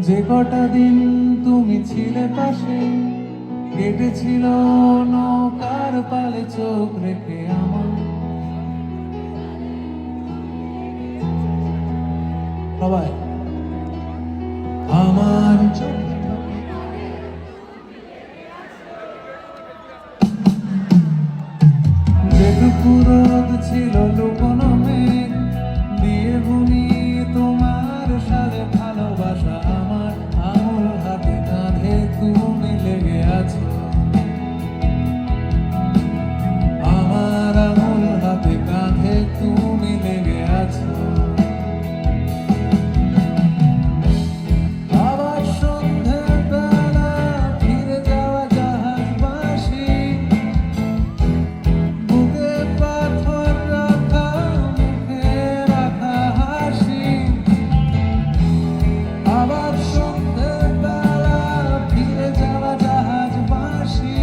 যে কটা দিন তুমি ছিলে পাশে, কেটেছিল নৌকার পালে চোখ রেখে আমার। সবাই আমার যেটুকু রোদ ছিল লুকোনো মেঘ দিয়ে বুনি তোমার সাথে ভালোবাসা আমার। আঙুল হাতে কাঁধে তুমি লেগে আছো, আমার আঙুল হাতে কাঁধে তুমি লেগে আছো। আবার সন্ধ্যের বেলা ফিরে যাওয়া জাহাজবাসী, বুকে পাথর রাখা মুখে রাখা হাসি। আবার সন্ধ্যের বেলা ফিরে যাওয়া জাহাজবাসী,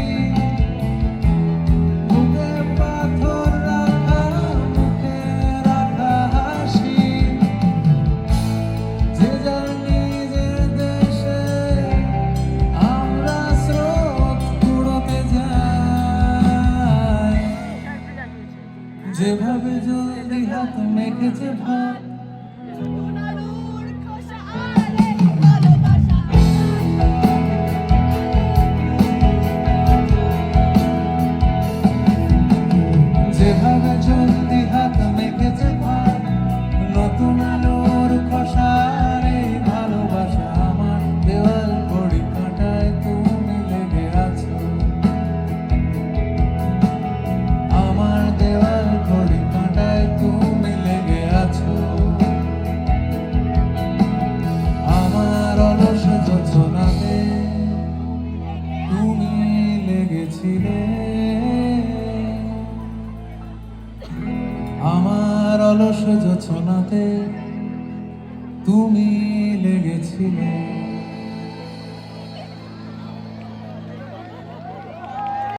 বুকে পাথর রাখা মুখে রাখা হাসি। যে যার নিজের দেশে আমরা স্রোত কুড়োতে যাই, যেভাবে জলদি হাত মেখেছে ভাত। যেভাবে জলদি হাত মেখেছে ভাত, নতুন আলোর খোসার এই ভালোবাসা আমার। দেওয়াল ঘড়ি কাঁটায় তুমি লেগে আছো, আমার দেওয়াল ঘড়ি কাঁটায় তুমি লেগে আছো। আমার অলস যোজনাতে তুমি লেগেছিলে, আমার অলস যোজনাতে তুমি লেগেছিলে।